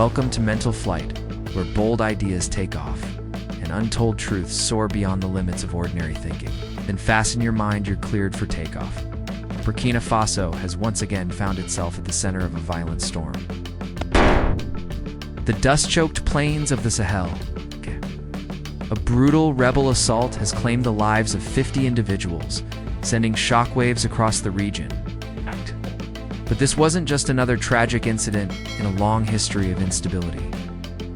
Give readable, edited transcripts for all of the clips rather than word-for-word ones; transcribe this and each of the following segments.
Welcome to Mental Flight, where bold ideas take off and untold truths soar beyond the limits of ordinary thinking. Then fasten your mind, you're cleared for takeoff. Burkina Faso has once again found itself at the center of a violent storm. The dust-choked plains of the Sahel. A brutal rebel assault has claimed the lives of 50 individuals, sending shockwaves across the region. But this wasn't just another tragic incident in a long history of instability.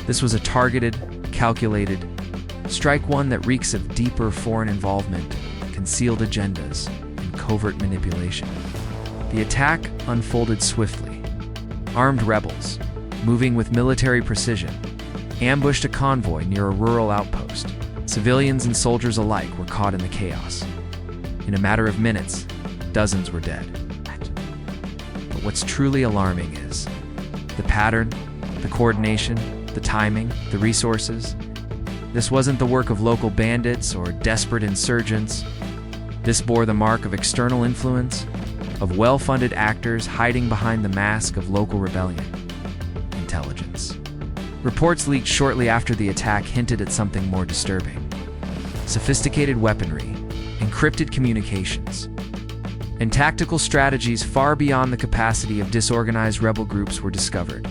This was a targeted, calculated strike, one that reeks of deeper foreign involvement, concealed agendas, and covert manipulation. The attack unfolded swiftly. Armed rebels, moving with military precision, ambushed a convoy near a rural outpost. Civilians and soldiers alike were caught in the chaos. In a matter of minutes, dozens were dead. But what's truly alarming is the pattern, the coordination, the timing, the resources. This wasn't the work of local bandits or desperate insurgents. This bore the mark of external influence, of well-funded actors hiding behind the mask of local rebellion. Intelligence. Reports leaked shortly after the attack hinted at something more disturbing. Sophisticated weaponry, encrypted communications, and tactical strategies far beyond the capacity of disorganized rebel groups were discovered.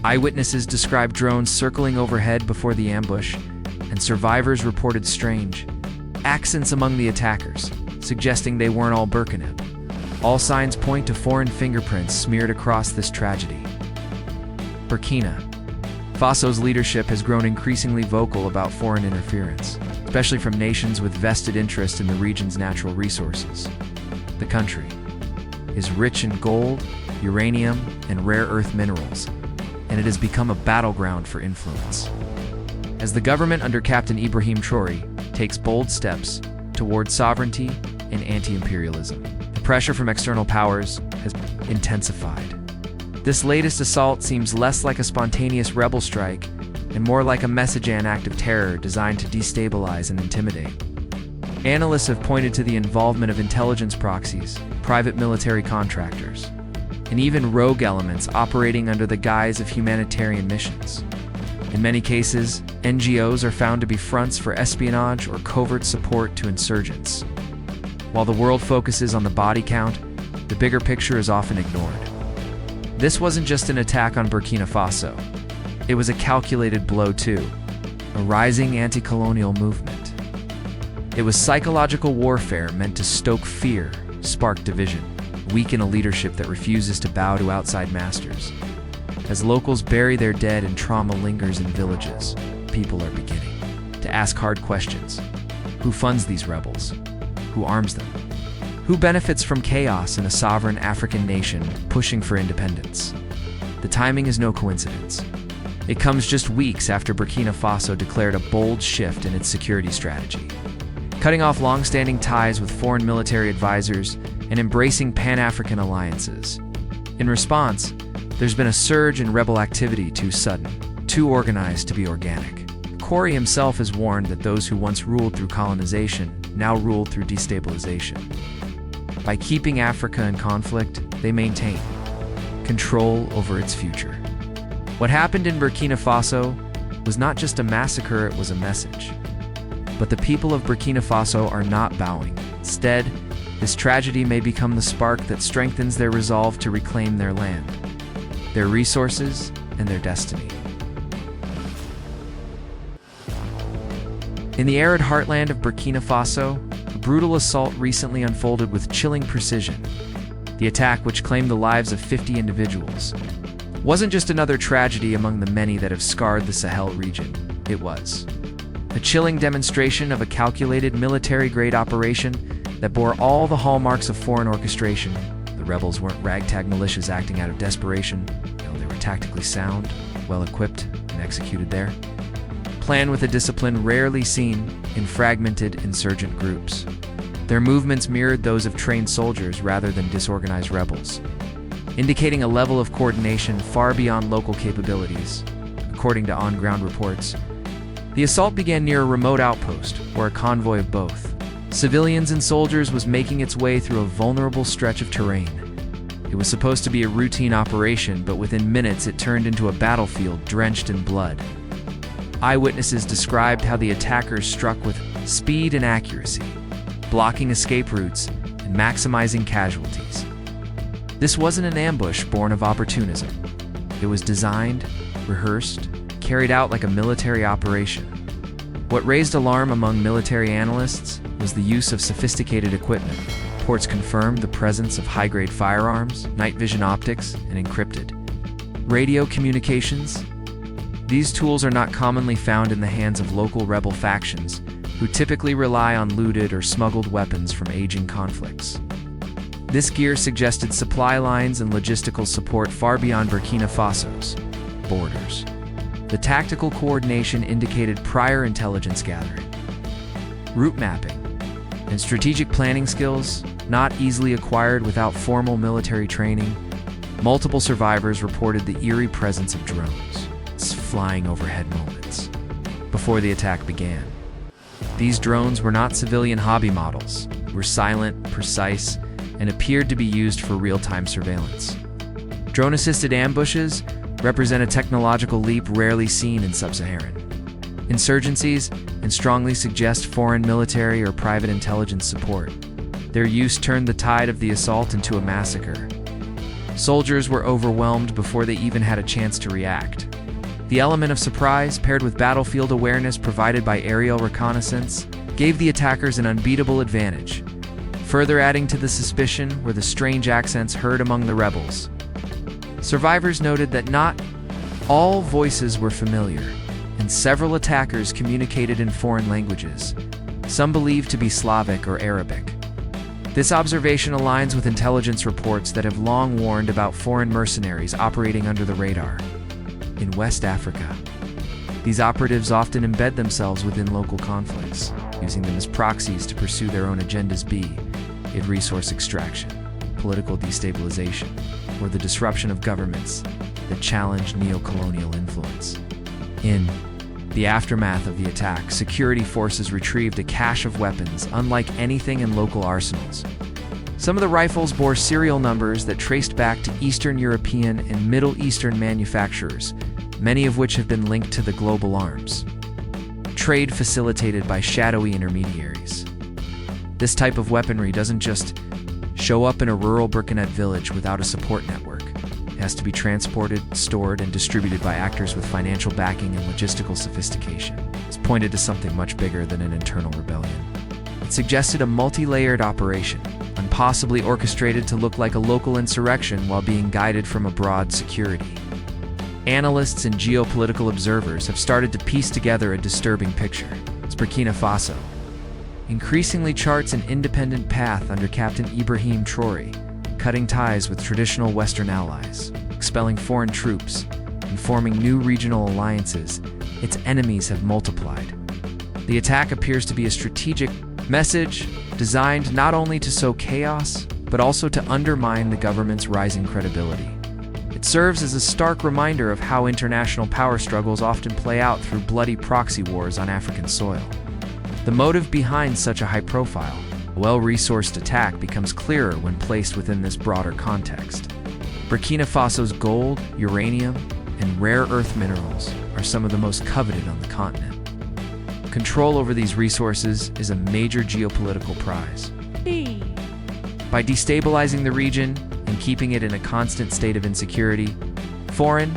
Eyewitnesses described drones circling overhead before the ambush, and survivors reported strange accents among the attackers, suggesting they weren't all Burkina. All signs point to foreign fingerprints smeared across this tragedy. Burkina Faso's leadership has grown increasingly vocal about foreign interference, especially from nations with vested interest in the region's natural resources. The country is rich in gold, uranium, and rare earth minerals, and it has become a battleground for influence. As the government under Captain Ibrahim Traoré takes bold steps toward sovereignty and anti-imperialism, the pressure from external powers has intensified. This latest assault seems less like a spontaneous rebel strike and more like a message and act of terror designed to destabilize and intimidate. Analysts have pointed to the involvement of intelligence proxies, private military contractors, and even rogue elements operating under the guise of humanitarian missions. In many cases, NGOs are found to be fronts for espionage or covert support to insurgents. While the world focuses on the body count, the bigger picture is often ignored. This wasn't just an attack on Burkina Faso. It was a calculated blow to a rising anti-colonial movement. It was psychological warfare meant to stoke fear, spark division, weaken a leadership that refuses to bow to outside masters. As locals bury their dead and trauma lingers in villages, people are beginning to ask hard questions. Who funds these rebels? Who arms them? Who benefits from chaos in a sovereign African nation pushing for independence? The timing is no coincidence. It comes just weeks after Burkina Faso declared a bold shift in its security strategy, cutting off long-standing ties with foreign military advisors and embracing Pan-African alliances. In response, there's been a surge in rebel activity too sudden, too organized to be organic. Traoré himself has warned that those who once ruled through colonization now ruled through destabilization. By keeping Africa in conflict, they maintain control over its future. What happened in Burkina Faso was not just a massacre, it was a message. But the people of Burkina Faso are not bowing. Instead, this tragedy may become the spark that strengthens their resolve to reclaim their land, their resources, and their destiny. In the arid heartland of Burkina Faso, a brutal assault recently unfolded with chilling precision. The attack, which claimed the lives of 50 individuals, wasn't just another tragedy among the many that have scarred the Sahel region. It was a chilling demonstration of a calculated military-grade operation that bore all the hallmarks of foreign orchestration. The rebels weren't ragtag militias acting out of desperation. They were tactically sound, well-equipped, and executed there. Planned with a discipline rarely seen in fragmented insurgent groups. Their movements mirrored those of trained soldiers rather than disorganized rebels, indicating a level of coordination far beyond local capabilities. According to on-ground reports, the assault began near a remote outpost, where a convoy of both civilians and soldiers was making its way through a vulnerable stretch of terrain. It was supposed to be a routine operation, but within minutes it turned into a battlefield drenched in blood. Eyewitnesses described how the attackers struck with speed and accuracy, blocking escape routes and maximizing casualties. This wasn't an ambush born of opportunism. It was designed, rehearsed, carried out like a military operation. What raised alarm among military analysts was the use of sophisticated equipment. Reports confirmed the presence of high-grade firearms, night vision optics, and encrypted radio communications. These tools are not commonly found in the hands of local rebel factions, who typically rely on looted or smuggled weapons from aging conflicts. This gear suggested supply lines and logistical support far beyond Burkina Faso's borders. The tactical coordination indicated prior intelligence gathering, route mapping, and strategic planning skills not easily acquired without formal military training. Multiple survivors reported the eerie presence of drones flying overhead moments before the attack began. These drones were not civilian hobby models, were silent, precise, and appeared to be used for real-time surveillance. Drone-assisted ambushes represent a technological leap rarely seen in sub-Saharan insurgencies and strongly suggest foreign military or private intelligence support. Their use turned the tide of the assault into a massacre. Soldiers were overwhelmed before they even had a chance to react. The element of surprise, paired with battlefield awareness provided by aerial reconnaissance, gave the attackers an unbeatable advantage. Further adding to the suspicion were the strange accents heard among the rebels. Survivors noted that not all voices were familiar, and several attackers communicated in foreign languages, some believed to be Slavic or Arabic. This observation aligns with intelligence reports that have long warned about foreign mercenaries operating under the radar. In West Africa, these operatives often embed themselves within local conflicts, using them as proxies to pursue their own agendas, be it resource extraction, political destabilization, or the disruption of governments that challenge neo-colonial influence. In the aftermath of the attack, security forces retrieved a cache of weapons unlike anything in local arsenals. Some of the rifles bore serial numbers that traced back to Eastern European and Middle Eastern manufacturers, many of which have been linked to the global arms trade facilitated by shadowy intermediaries. This type of weaponry doesn't just show up in a rural Burkina village without a support network. It has to be transported, stored, and distributed by actors with financial backing and logistical sophistication. It's pointed to something much bigger than an internal rebellion. It suggested a multi-layered operation, impossibly orchestrated to look like a local insurrection while being guided from abroad security. Analysts and geopolitical observers have started to piece together a disturbing picture. It's Burkina Faso increasingly charts an independent path under Captain Ibrahim Traoré, cutting ties with traditional Western allies, expelling foreign troops, and forming new regional alliances. Its enemies have multiplied. The attack appears to be a strategic message designed not only to sow chaos, but also to undermine the government's rising credibility. It serves as a stark reminder of how international power struggles often play out through bloody proxy wars on African soil. The motive behind such a high-profile, well-resourced attack becomes clearer when placed within this broader context. Burkina Faso's gold, uranium, and rare earth minerals are some of the most coveted on the continent. Control over these resources is a major geopolitical prize. By destabilizing the region and keeping it in a constant state of insecurity, foreign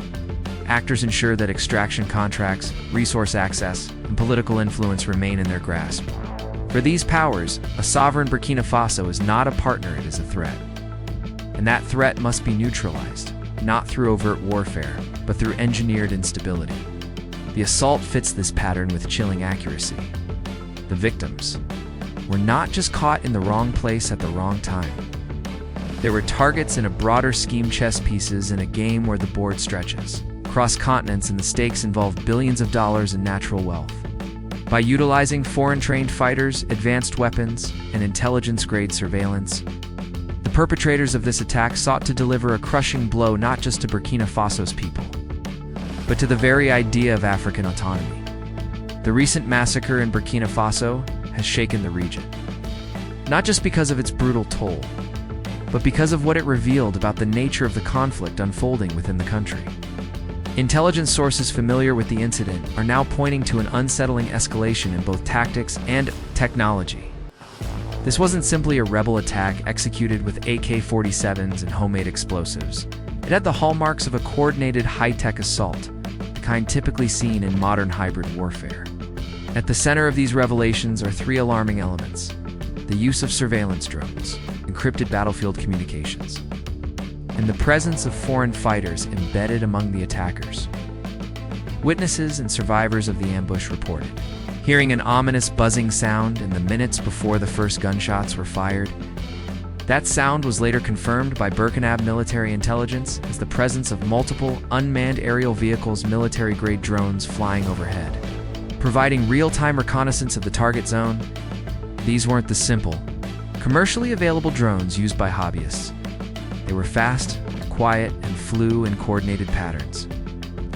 actors ensure that extraction contracts, resource access, and political influence remain in their grasp. For these powers, a sovereign Burkina Faso is not a partner, it is a threat. And that threat must be neutralized, not through overt warfare, but through engineered instability. The assault fits this pattern with chilling accuracy. The victims were not just caught in the wrong place at the wrong time. They were targets in a broader scheme, chess pieces in a game where the board stretches across continents and the stakes involve billions of dollars in natural wealth. By utilizing foreign-trained fighters, advanced weapons, and intelligence-grade surveillance, the perpetrators of this attack sought to deliver a crushing blow not just to Burkina Faso's people, but to the very idea of African autonomy. The recent massacre in Burkina Faso has shaken the region, not just because of its brutal toll, but because of what it revealed about the nature of the conflict unfolding within the country. Intelligence sources familiar with the incident are now pointing to an unsettling escalation in both tactics and technology. This wasn't simply a rebel attack executed with AK-47s and homemade explosives. It had the hallmarks of a coordinated high-tech assault, the kind typically seen in modern hybrid warfare. At the center of these revelations are three alarming elements: the use of surveillance drones, encrypted battlefield communications, and the presence of foreign fighters embedded among the attackers. Witnesses and survivors of the ambush reported hearing an ominous buzzing sound in the minutes before the first gunshots were fired. That sound was later confirmed by Burkina military intelligence as the presence of multiple unmanned aerial vehicles, military-grade drones flying overhead, providing real-time reconnaissance of the target zone. These weren't the simple, commercially available drones used by hobbyists. They were fast, quiet, and flew in coordinated patterns,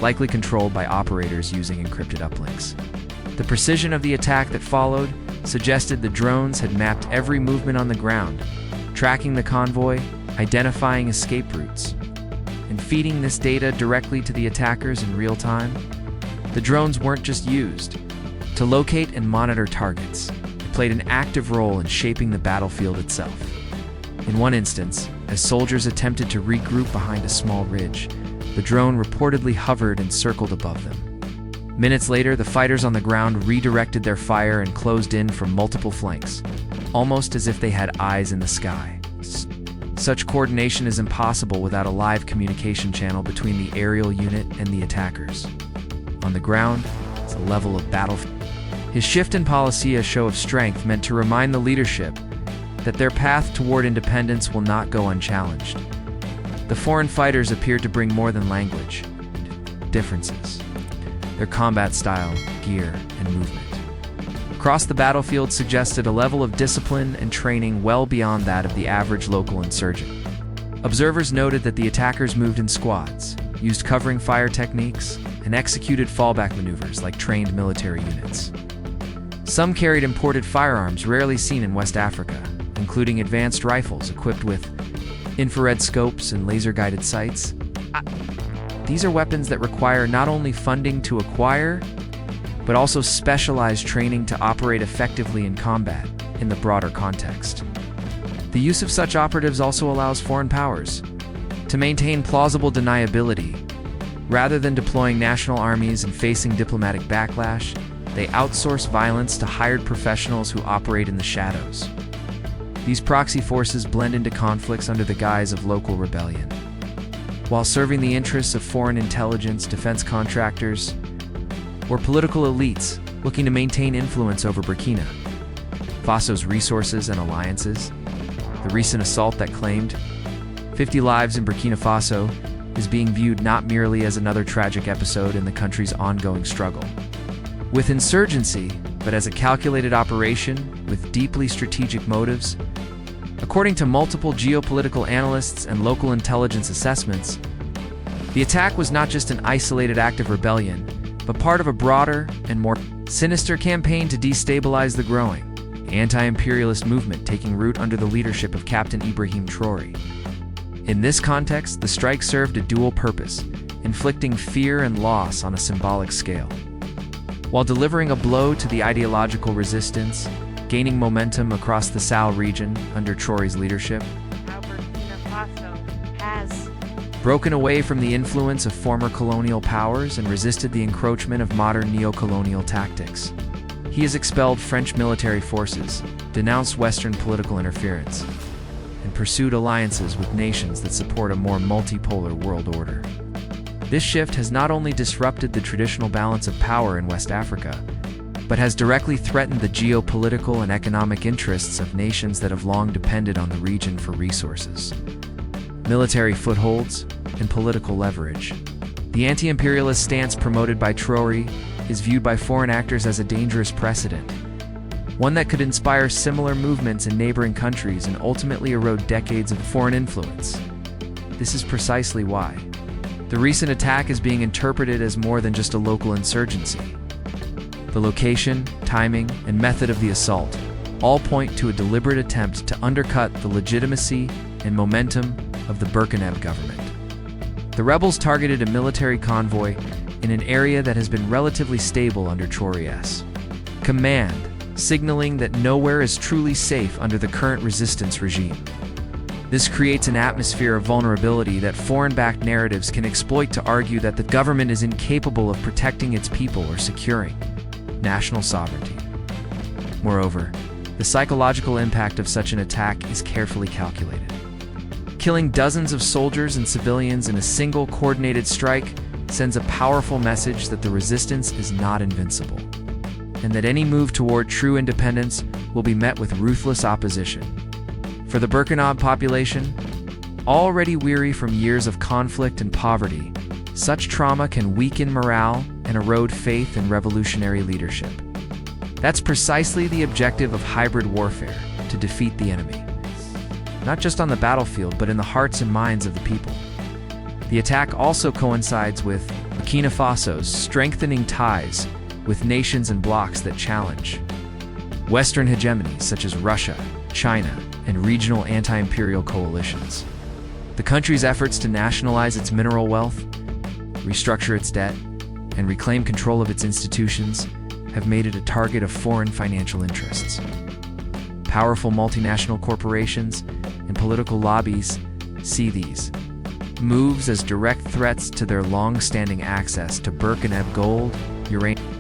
likely controlled by operators using encrypted uplinks. The precision of the attack that followed suggested the drones had mapped every movement on the ground, tracking the convoy, identifying escape routes, and feeding this data directly to the attackers in real time. The drones weren't just used to locate and monitor targets. They played an active role in shaping the battlefield itself. In one instance, as soldiers attempted to regroup behind a small ridge, the drone reportedly hovered and circled above them. Minutes later, the fighters on the ground redirected their fire and closed in from multiple flanks, almost as if they had eyes in the sky. Such coordination is impossible without a live communication channel between the aerial unit and the attackers. On the ground, it's a level of battlefield. His shift in policy, a show of strength meant to remind the leadership that their path toward independence will not go unchallenged. The foreign fighters appeared to bring more than language differences. Their combat style, gear, and movement across the battlefield suggested a level of discipline and training well beyond that of the average local insurgent. Observers noted that the attackers moved in squads, used covering fire techniques, and executed fallback maneuvers like trained military units. Some carried imported firearms rarely seen in West Africa, including advanced rifles equipped with infrared scopes and laser-guided sights. These are weapons that require not only funding to acquire, but also specialized training to operate effectively in combat in the broader context. The use of such operatives also allows foreign powers to maintain plausible deniability. Rather than deploying national armies and facing diplomatic backlash, they outsource violence to hired professionals who operate in the shadows. These proxy forces blend into conflicts under the guise of local rebellion, while serving the interests of foreign intelligence, defense contractors, or political elites looking to maintain influence over Burkina Faso's resources and alliances. The recent assault that claimed 50 lives in Burkina Faso is being viewed not merely as another tragic episode in the country's ongoing struggle with insurgency, but as a calculated operation with deeply strategic motives. According to multiple geopolitical analysts and local intelligence assessments, the attack was not just an isolated act of rebellion, but part of a broader and more sinister campaign to destabilize the growing anti-imperialist movement taking root under the leadership of Captain Ibrahim Traoré. In this context, the strike served a dual purpose, inflicting fear and loss on a symbolic scale, while delivering a blow to the ideological resistance gaining momentum across the Sahel region under Traoré's leadership. How Burkina Faso has broken away from the influence of former colonial powers and resisted the encroachment of modern neo-colonial tactics. He has expelled French military forces, denounced Western political interference, and pursued alliances with nations that support a more multipolar world order. This shift has not only disrupted the traditional balance of power in West Africa, but has directly threatened the geopolitical and economic interests of nations that have long depended on the region for resources, military footholds, and political leverage. The anti-imperialist stance promoted by Traoré is viewed by foreign actors as a dangerous precedent, one that could inspire similar movements in neighboring countries and ultimately erode decades of foreign influence. This is precisely why the recent attack is being interpreted as more than just a local insurgency. The location, timing, and method of the assault all point to a deliberate attempt to undercut the legitimacy and momentum of the Burkina government. The rebels targeted a military convoy in an area that has been relatively stable under Traoré's command, signaling that nowhere is truly safe under the current resistance regime. This creates an atmosphere of vulnerability that foreign-backed narratives can exploit to argue that the government is incapable of protecting its people or securing national sovereignty. Moreover, the psychological impact of such an attack is carefully calculated. Killing dozens of soldiers and civilians in a single coordinated strike sends a powerful message that the resistance is not invincible, and that any move toward true independence will be met with ruthless opposition. For the Burkina population, already weary from years of conflict and poverty, such trauma can weaken morale and erode faith in revolutionary leadership. That's precisely the objective of hybrid warfare, to defeat the enemy, not just on the battlefield, but in the hearts and minds of the people. The attack also coincides with Burkina Faso's strengthening ties with nations and blocs that challenge Western hegemony, such as Russia, China, and regional anti-imperial coalitions. The country's efforts to nationalize its mineral wealth, restructure its debt, and reclaim control of its institutions have made it a target of foreign financial interests. Powerful multinational corporations and political lobbies see these moves as direct threats to their long-standing access to Burkina gold, uranium,